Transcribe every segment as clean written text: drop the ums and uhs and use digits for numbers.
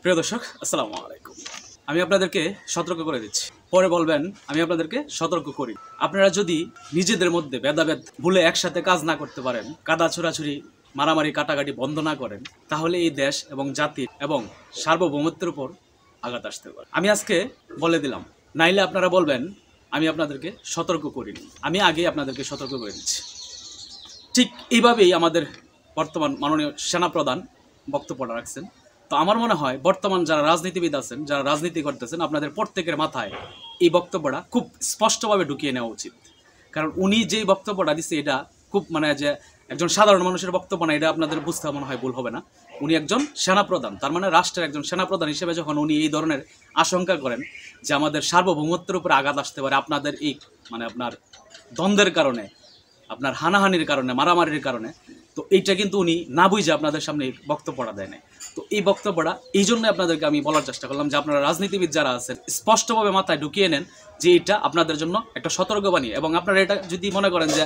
প্রিয় দর্শক, আসসালামু আলাইকুম। আমি আপনাদেরকে সতর্ক করে দিচ্ছি, পরে বলবেন আমি আপনাদেরকে সতর্ক করি। আপনারা যদি নিজেদের মধ্যে ভেদাভেদ ভুলে একসাথে কাজ না করতে পারেন, কাদা ছোড়াছুরি মারামারি কাটাকাটি বন্ধ না করেন, তাহলে এই দেশ এবং জাতির এবং সার্বভৌমত্বের উপর আঘাত আসতে পারে। আমি আজকে বলে দিলাম, নাইলে আপনারা বলবেন আমি আপনাদেরকে সতর্ক করিনি। আমি আগেই আপনাদেরকে সতর্ক করে দিচ্ছি। ঠিক এইভাবেই আমাদের বর্তমান মাননীয় সেনাপ্রধান বক্তব্যটা রাখছেন। তো আমার মনে হয় বর্তমান যারা রাজনীতিবিদ আছেন, যারা রাজনীতি করতেছেন, আপনাদের প্রত্যেকের মাথায় এই বক্তব্যটা খুব স্পষ্টভাবে ঢুকিয়ে নেওয়া উচিত। কারণ উনি যেই বক্তব্যটা দিচ্ছে এটা খুব যে একজন সাধারণ মানুষের বক্তব্য না, এটা আপনাদের বুঝতে মনে হয় ভুল হবে না। উনি একজন সেনাপ্রধান, তার মানে রাষ্ট্রের একজন সেনাপ্রধান হিসেবে যখন উনি এই ধরনের আশঙ্কা করেন যে আমাদের সার্বভৌমত্বের উপরে আঘাত আসতে পারে আপনাদের এই আপনার দ্বন্দ্বের কারণে, আপনার হানাহানির কারণে, মারামারির কারণে, তো এইটা কিন্তু উনি না বুঝে আপনাদের সামনে বক্তব্যটা দেয় না। তো এই বক্তব্যটা এই জন্য আপনাদেরকে আমি বলার চেষ্টা করলাম যে আপনারা রাজনীতিবিদ যারা আছেন স্পষ্টভাবে মাথায় ঢুকিয়ে নেন যে এটা আপনাদের জন্য একটা সতর্কবাণী, এবং আপনারা এটা যদি মনে করেন যে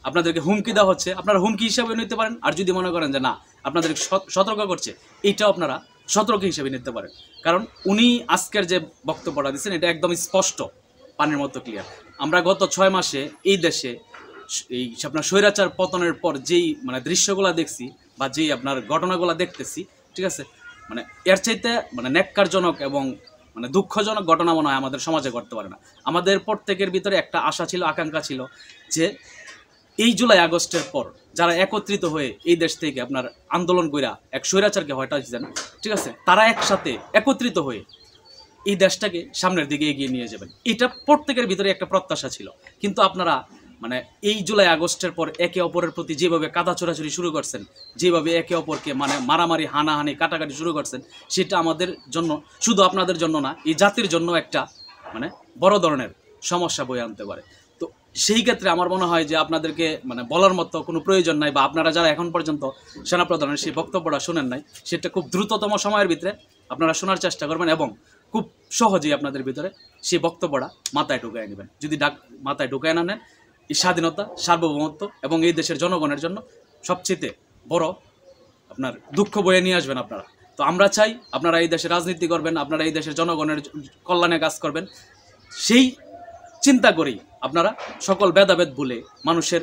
আপনাদেরকে হুমকি দেওয়া হচ্ছে, আপনারা হুমকি হিসাবে নিতে পারেন। আর যদি মনে করেন যে না, আপনাদের সতর্ক করছে, এইটাও আপনারা সতর্ক হিসেবে নিতে পারেন। কারণ উনি আজকের যে বক্তব্যটা দিচ্ছেন এটা একদম স্পষ্ট, পানির মতো ক্লিয়ার। আমরা গত 6 মাসে এই দেশে এই আপনার স্বৈরাচার পতনের পর যেই দৃশ্যগুলো দেখছি বা যেই আপনার ঘটনাগুলো দেখতেছি, ঠিক আছে, এর চাইতে ন্যাক্কারজনক এবং দুঃখজনক ঘটনা মনে হয় আমাদের সমাজে ঘটতে পারে না। আমাদের প্রত্যেকের ভিতরে একটা আশা ছিল, আকাঙ্ক্ষা ছিল যে এই জুলাই আগস্টের পর যারা একত্রিত হয়ে এই দেশ থেকে আপনার আন্দোলন কইরা এক স্বৈরাচারকে হটাইছেন, ঠিক আছে, তারা একসাথে একত্রিত হয়ে এই দেশটাকে সামনের দিকে এগিয়ে নিয়ে যাবেন। এটা প্রত্যেকের ভিতরে একটা প্রত্যাশা ছিল। কিন্তু আপনারা এই জুলাই আগস্টের পর একে অপরের প্রতি যেভাবে কাদা ছোড়াছুরি শুরু করছেন, যেভাবে একে অপরকে মারামারি হানাহানি কাটাকাটি শুরু করছেন, সেটা আমাদের জন্য, শুধু আপনাদের জন্য না, এই জাতির জন্য একটা বড় ধরনের সমস্যা বয়ে আনতে পারে। তো সেই ক্ষেত্রে আমার মনে হয় যে আপনাদেরকে বলার মতো কোনো প্রয়োজন নাই, বা আপনারা যারা এখন পর্যন্ত সেনাপ্রধানের সেই বক্তব্যটা শুনেন নাই, সেটা খুব দ্রুততম সময়ের ভিতরে আপনারা শোনার চেষ্টা করবেন এবং খুব সহজেই আপনাদের ভিতরে সেই বক্তব্যটা মাথায় ঢুকায় নেবেন। যদি মাথায় ঢুকায় না নেন, এই স্বাধীনতা, সার্বভৌমত্ব এবং এই দেশের জনগণের জন্য সবচেয়ে বড় আপনার দুঃখ বয়ে নিয়ে আসবেন আপনারা। তো আমরা চাই আপনারা এই দেশে রাজনীতি করবেন, আপনারা এই দেশের জনগণের কল্যাণে কাজ করবেন। সেই চিন্তা করেই আপনারা সকল ভেদাভেদ ভুলে, মানুষের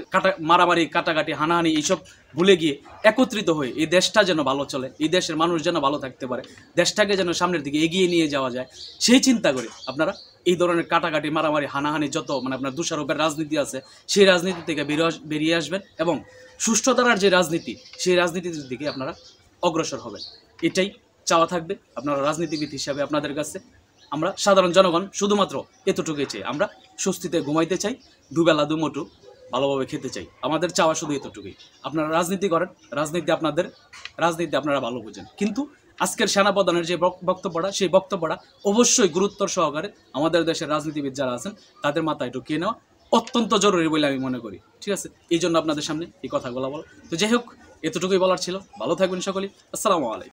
মারামারি কাটাকাটি হানাহানি এইসব ভুলে গিয়ে একত্রিত হয়ে এই দেশটা যেন ভালো চলে, এই দেশের মানুষ যেন ভালো থাকতে পারে, দেশটাকে যেন সামনের দিকে এগিয়ে নিয়ে যাওয়া যায়, সেই চিন্তা করে আপনারা এই ধরনের কাটাকাটি মারামারি হানাহানি যত আপনার দোষারোপের রাজনীতি আছে, সেই রাজনীতি থেকে বেরিয়ে আসবেন এবং সুষ্ঠু ধারার যে রাজনীতি, সেই রাজনীতির দিকে আপনারা অগ্রসর হবেন। এটাই চাওয়া থাকবে আপনারা রাজনীতিবিদ হিসাবে আপনাদের কাছে। আমরা সাধারণ জনগণ শুধুমাত্র এতটুকুই চাই, আমরা স্বস্তিতে ঘুমাইতে চাই, দুবেলা দুমুঠো ভালোভাবে খেতে চাই। আমাদের চাওয়া শুধু এতটুকুই। আপনারা রাজনীতি করেন, রাজনীতি আপনারা ভালো বোঝেন, কিন্তু আজকের সেনাপ্রধানের যে বক্তব্যটা, সেই বক্তব্যটা অবশ্যই গুরুত্ব সহকারে আমাদের দেশের রাজনীতিবিদ যারা আছেন তাদের মাথায় ঢুকিয়ে নেওয়া অত্যন্ত জরুরি বলে আমি মনে করি। ঠিক আছে, এই জন্য আপনাদের সামনে এই কথাগুলো বলা। তো যাই হোক, এতটুকুই বলার ছিল। ভালো থাকবেন সকলেই। আসসালামু আলাইকুম।